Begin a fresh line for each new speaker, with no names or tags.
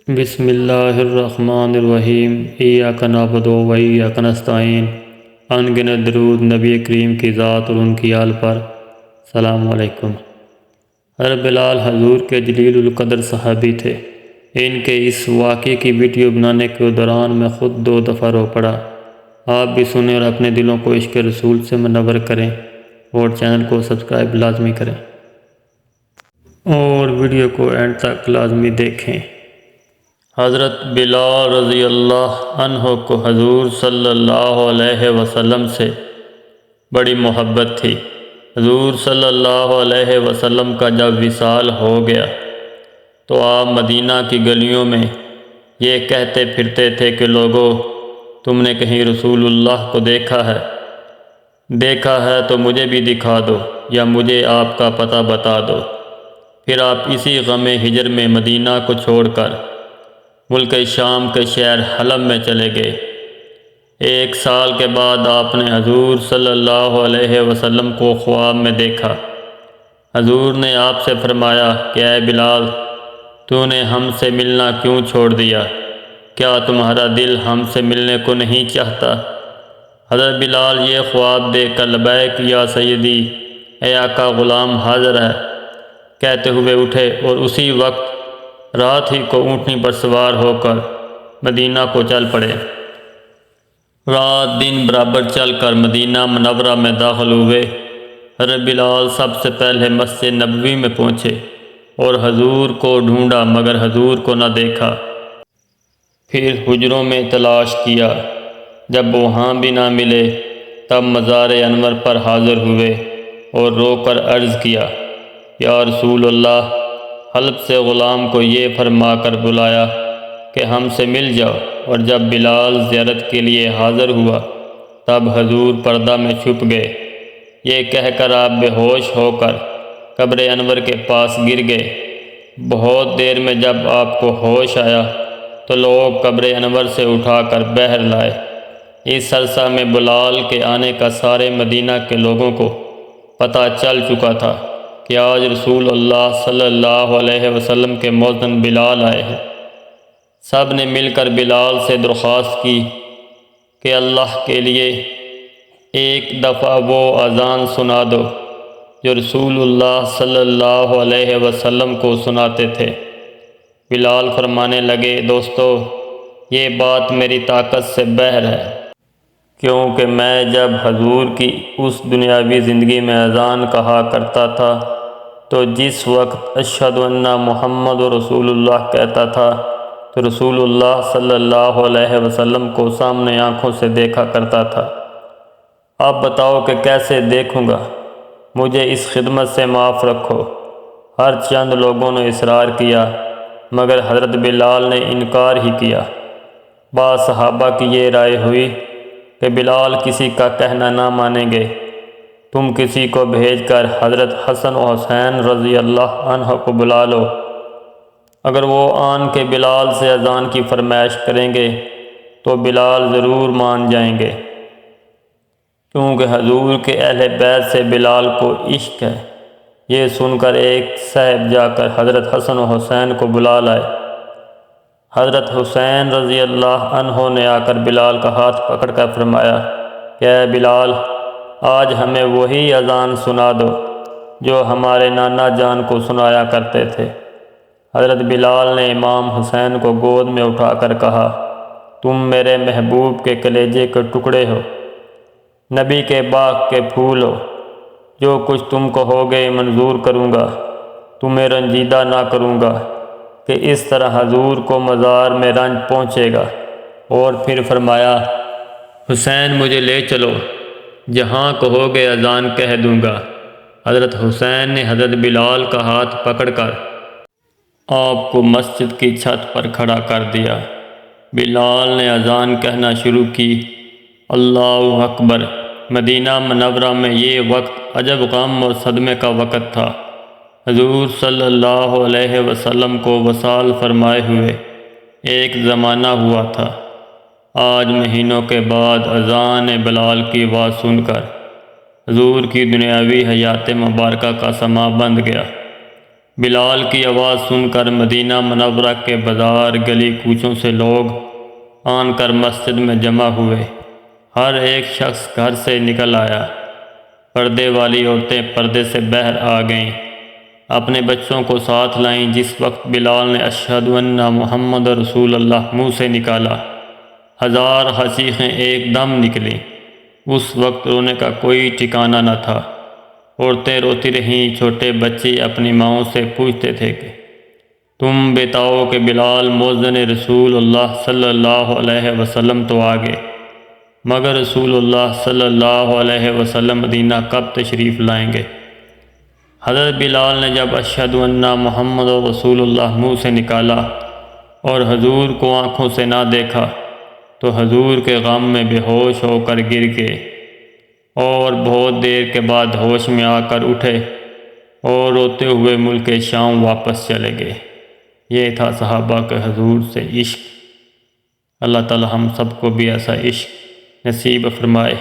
بسم اللہ الرحمن الرحیم ایاک نعبد و ایاک نستعین۔ انگنت درود نبی کریم کی ذات اور ان کی آل پر۔ السلام علیکم۔ حضرت بلال حضور کے جلیل القدر صحابی تھے۔ ان کے اس واقعے کی ویڈیو بنانے کے دوران میں خود 2 دفعہ رو پڑا۔ آپ بھی سنیں اور اپنے دلوں کو عشق رسول سے منور کریں اور چینل کو سبسکرائب لازمی کریں اور ویڈیو کو اینڈ تک لازمی دیکھیں۔ حضرت بلال رضی اللہ عنہ کو حضور صلی اللہ علیہ وسلم سے بڑی محبت تھی۔ حضور صلی اللہ علیہ وسلم کا جب وصال ہو گیا تو آپ مدینہ کی گلیوں میں یہ کہتے پھرتے تھے کہ لوگو، تم نے کہیں رسول اللہ کو دیکھا ہے تو مجھے بھی دکھا دو یا مجھے آپ کا پتہ بتا دو۔ پھر آپ اسی غم ہجر میں مدینہ کو چھوڑ کر ملک شام کے شہر حلب میں چلے گئے۔ 1 سال کے بعد آپ نے حضور صلی اللہ علیہ وسلم کو خواب میں دیکھا۔ حضور نے آپ سے فرمایا کہ اے بلال، تو نے ہم سے ملنا کیوں چھوڑ دیا؟ کیا تمہارا دل ہم سے ملنے کو نہیں چاہتا؟ حضرت بلال یہ خواب دیکھ کر لبیک یا سیدی، اے آقا، غلام حاضر ہے کہتے ہوئے اٹھے اور اسی وقت رات ہی کو اونٹنی پر سوار ہو کر مدینہ کو چل پڑے۔ رات دن برابر چل کر مدینہ منورہ میں داخل ہوئے۔ حضرت بلال سب سے پہلے مسجد نبوی میں پہنچے اور حضور کو ڈھونڈا مگر حضور کو نہ دیکھا۔ پھر حجروں میں تلاش کیا، جب وہاں بھی نہ ملے تب مزار انور پر حاضر ہوئے اور رو کر عرض کیا، یا رسول اللہ، حلب سے غلام کو یہ فرما کر بلایا کہ ہم سے مل جاؤ۔ اور جب بلال زیارت کے لیے حاضر ہوا تب حضور پردہ میں چھپ گئے۔ یہ کہہ کر آپ بے ہوش ہو کر قبر انور کے پاس گر گئے۔ بہت دیر میں جب آپ کو ہوش آیا تو لوگ قبر انور سے اٹھا کر باہر لائے۔ اس عرصہ میں بلال کے آنے کا سارے مدینہ کے لوگوں کو پتہ چل چکا تھا کہ آج رسول اللہ صلی اللہ علیہ وسلم کے مؤذن بلال آئے ہیں۔ سب نے مل کر بلال سے درخواست کی کہ اللہ کے لیے ایک دفعہ وہ اذان سنا دو جو رسول اللہ صلی اللہ علیہ وسلم کو سناتے تھے۔ بلال فرمانے لگے، دوستو، یہ بات میری طاقت سے باہر ہے، کیونکہ میں جب حضور کی اس دنیاوی زندگی میں اذان کہا کرتا تھا تو جس وقت اشہد ان محمد رسول اللہ کہتا تھا تو رسول اللہ صلی اللہ علیہ وسلم کو سامنے آنکھوں سے دیکھا کرتا تھا۔ اب بتاؤ کہ کیسے دیکھوں گا؟ مجھے اس خدمت سے معاف رکھو۔ ہر چند لوگوں نے اصرار کیا مگر حضرت بلال نے انکار ہی کیا۔ بعض صحابہ کی یہ رائے ہوئی کہ بلال کسی کا کہنا نہ مانیں گے، تم کسی کو بھیج کر حضرت حسن و حسین رضی اللہ عنہ کو بلا لو، اگر وہ آن کے بلال سے اذان کی فرمائش کریں گے تو بلال ضرور مان جائیں گے، کیونکہ حضور کے اہل بیت سے بلال کو عشق ہے۔ یہ سن کر ایک صاحب جا کر حضرت حسن و حسین کو بلا لائے۔ حضرت حسین رضی اللہ عنہ نے آ کر بلال کا ہاتھ پکڑ کر فرمایا کہ اے بلال، آج ہمیں وہی اذان سنا دو جو ہمارے نانا جان کو سنایا کرتے تھے۔ حضرت بلال نے امام حسین کو گود میں اٹھا کر کہا، تم میرے محبوب کے کلیجے کے ٹکڑے ہو، نبی کے باغ کے پھول ہو، جو کچھ تم کہو گے منظور کروں گا، تمہیں رنجیدہ نہ کروں گا کہ اس طرح حضور کو مزار میں رنج پہنچے گا۔ اور پھر فرمایا، حسین مجھے لے چلو، جہاں کہو گے اذان کہہ دوں گا۔ حضرت حسین نے حضرت بلال کا ہاتھ پکڑ کر آپ کو مسجد کی چھت پر کھڑا کر دیا۔ بلال نے اذان کہنا شروع کی، اللہ اکبر۔ مدینہ منورہ میں یہ وقت عجب غم اور صدمے کا وقت تھا۔ حضور صلی اللہ علیہ وسلم کو وصال فرمائے ہوئے 1 زمانہ ہوا تھا۔ آج مہینوں کے بعد اذان بلال کی آواز سن کر حضور کی دنیاوی حیات مبارکہ کا سماں بند گیا۔ بلال کی آواز سن کر مدینہ منورہ کے بازار گلی کوچوں سے لوگ آن کر مسجد میں جمع ہوئے۔ ہر ایک شخص گھر سے نکل آیا۔ پردے والی عورتیں پردے سے باہر آ گئیں، اپنے بچوں کو ساتھ لائیں۔ جس وقت بلال نے اشہد ان محمد رسول اللہ منہ سے نکالا، ہزار چیخیں ایک دم نکلیں۔ اس وقت رونے کا کوئی ٹھکانہ نہ تھا۔ عورتیں روتی رہیں، چھوٹے بچے اپنی ماؤں سے پوچھتے تھے کہ تم بتاؤ کہ بلال مؤذن رسول اللہ صلی اللہ علیہ وسلم تو آگے، مگر رسول اللہ صلی اللہ علیہ وسلم مدینہ کب تشریف لائیں گے؟ حضرت بلال نے جب اشہد ان محمد رسول اللہ منہ سے نکالا اور حضور کو آنکھوں سے نہ دیکھا تو حضور کے غم میں بے ہوش ہو کر گر گئے، اور بہت دیر کے بعد ہوش میں آ کر اٹھے اور روتے ہوئے ملک شام واپس چلے گئے۔ یہ تھا صحابہ کے حضور سے عشق۔ اللہ تعالی ہم سب کو بھی ایسا عشق نصیب فرمائے۔